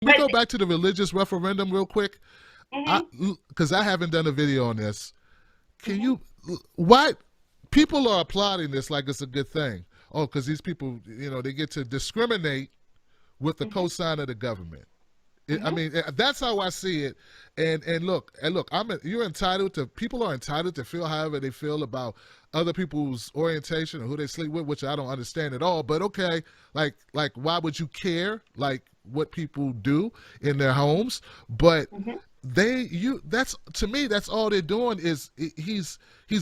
we But go back to the religious referendum real quick? I mhm, because I haven't done a video on this. Can mhm, you? Why people are applauding this like it's a good thing? Oh, because these people, they get to discriminate with the mhm, cosign of the government. I mhm. mean, that's how I see it. And look, you're entitled to. People are entitled to feel however they feel about other people's orientation or who they sleep with, which I don't understand at all. But okay, why would you care? Like what people do in their homes, but Mhm. that's to me that's all they're doing is he's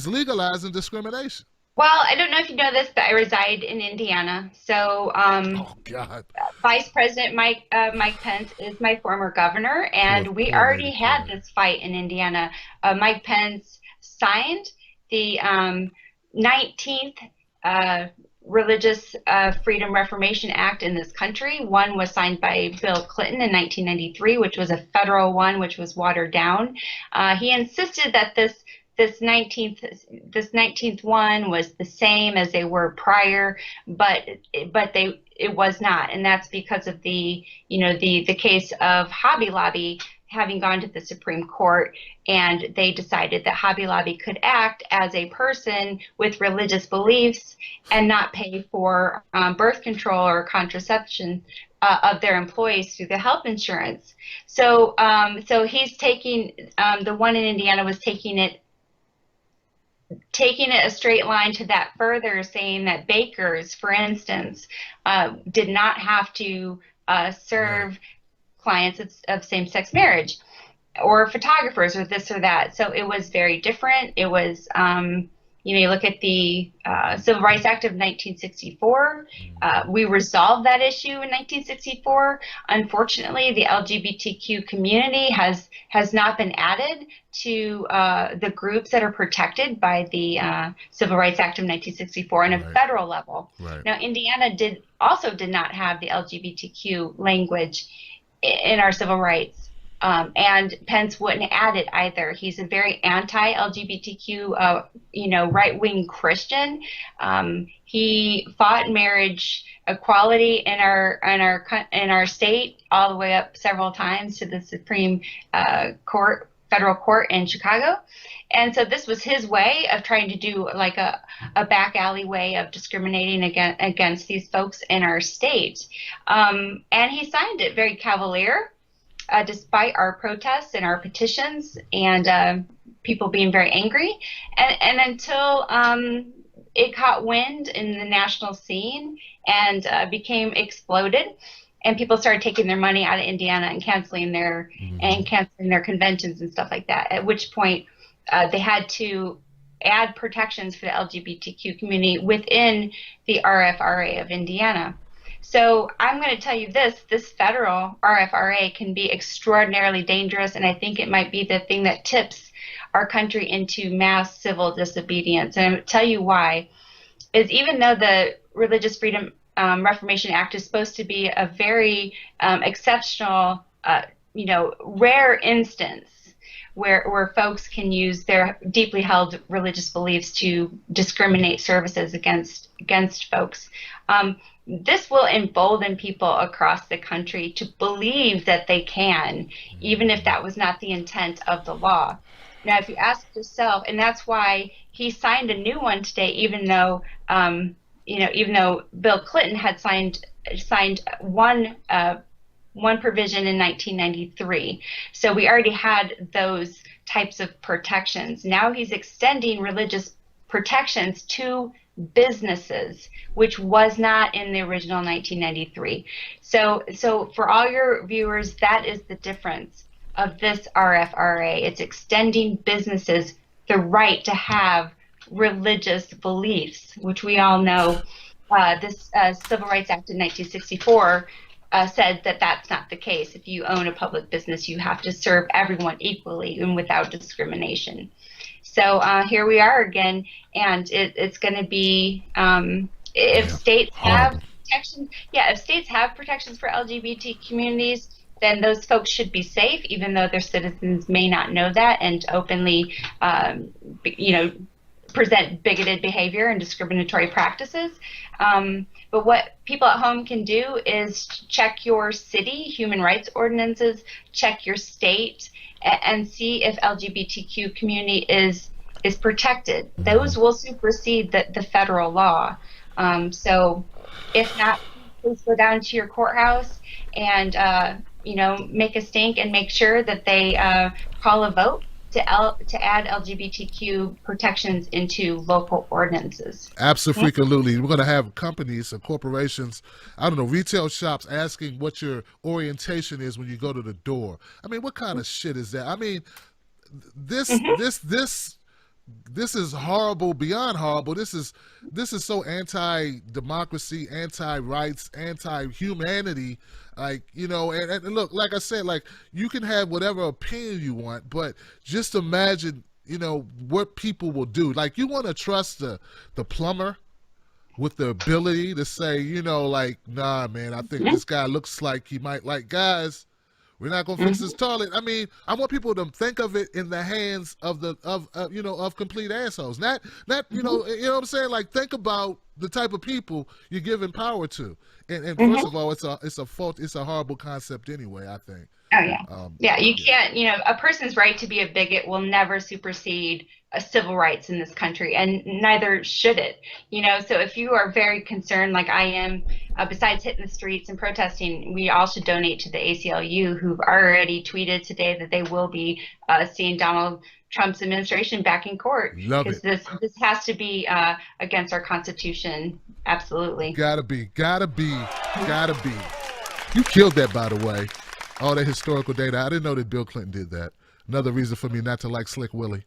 legalizing discrimination. Well, I don't know if you know this, but I reside in Indiana. So, Oh God, Vice President Mike Pence is my former governor, poor and we poor lady, already poor had lady. this fight in Indiana. Mike Pence signed the 19th Religious Freedom Reformation Act in this country. One was signed by Bill Clinton in 1993, which was a federal one, which was watered down. He insisted that this 19th this 19th one was the same as they were prior, but it was not, and that's because of the case of Hobby Lobby having gone to the Supreme Court, and they decided that Hobby Lobby could act as a person with religious beliefs and not pay for birth control or contraception of their employees through the health insurance. So he's taking the one in Indiana was taking it a straight line to that further, saying that bakers, for instance, did not have to Right. serve clients of same-sex marriage, or photographers, or this or that. So it was very different. It was, you look at the Civil Rights Act of 1964. Mm-hmm. We resolved that issue in 1964. Unfortunately, the LGBTQ community has not been added to the groups that are protected by the Civil Rights Act of 1964 on a Right. federal level. Right. Now, Indiana did not have the LGBTQ language in our civil rights. And Pence wouldn't add it either. He's a very anti-LGBTQ, right-wing Christian. He fought marriage equality in our state all the way up several times to the Supreme Court, federal court in Chicago. And so this was his way of trying to do like a back alley way of discriminating against these folks in our state. And he signed it very cavalier, despite our protests and our petitions and people being very angry. And until it caught wind in the national scene and became exploded, and people started taking their money out of Indiana and Mm-hmm. canceling their conventions and stuff like that. At which point, they had to add protections for the LGBTQ community within the RFRA of Indiana. So I'm going to tell you this federal RFRA can be extraordinarily dangerous, and I think it might be the thing that tips our country into mass civil disobedience. And I'm going to tell you why. Is even though the Religious Freedom Reformation Act is supposed to be a very exceptional, rare instance where folks can use their deeply held religious beliefs to discriminate services against folks. This will embolden people across the country to believe that they can, even if Mm-hmm. that was not the intent of the law. Now, if you ask yourself, and that's why he signed a new one today, even though Bill Clinton had signed one provision in 1993. So we already had those types of protections. Now he's extending religious protections to businesses, which was not in the original 1993. So for all your viewers, that is the difference of this RFRA. It's extending businesses the right to have religious beliefs, which we all know this Civil Rights Act in 1964 said that that's not the case. If you own a public business, you have to serve everyone equally and without discrimination. So here we are again, and it's going to be if Yeah. states have Horrible. protections. Yeah, if states have protections for LGBT communities, then those folks should be safe, even though their citizens may not know that and openly, you know, present bigoted behavior and discriminatory practices. But what people at home can do is check your city human rights ordinances, check your state, and see if LGBTQ community is protected. Those will supersede the federal law. So if not, please go down to your courthouse and make a stink and make sure that they call a vote to add LGBTQ protections into local ordinances. Absolutely. We're going to have companies and corporations, I don't know, retail shops asking what your orientation is when you go to the door. I mean, what kind of shit is that? I mean, this is horrible beyond horrible. This is so anti-democracy, anti-rights, anti-humanity. Like, and look, like I said, like, you can have whatever opinion you want, but just imagine, what people will do. Like, you want to trust the plumber with the ability to say, like, nah, man, I think this guy looks like he might like guys. We're not gonna fix this toilet. I mean, I want people to think of it in the hands of of complete assholes. Not you know what I'm saying. Like, think about the type of people you're giving power to. And first of all, it's a horrible concept anyway, I think. Oh yeah. You can't. A person's right to be a bigot will never supersede civil rights in this country, and neither should it. So if you are very concerned, like I am, besides hitting the streets and protesting, we all should donate to the ACLU, who've already tweeted today that they will be seeing Donald Trump's administration back in court, because this has to be against our Constitution. Absolutely. Gotta be. You killed that, by the way. All that historical data. I didn't know that Bill Clinton did that. Another reason for me not to like Slick Willie.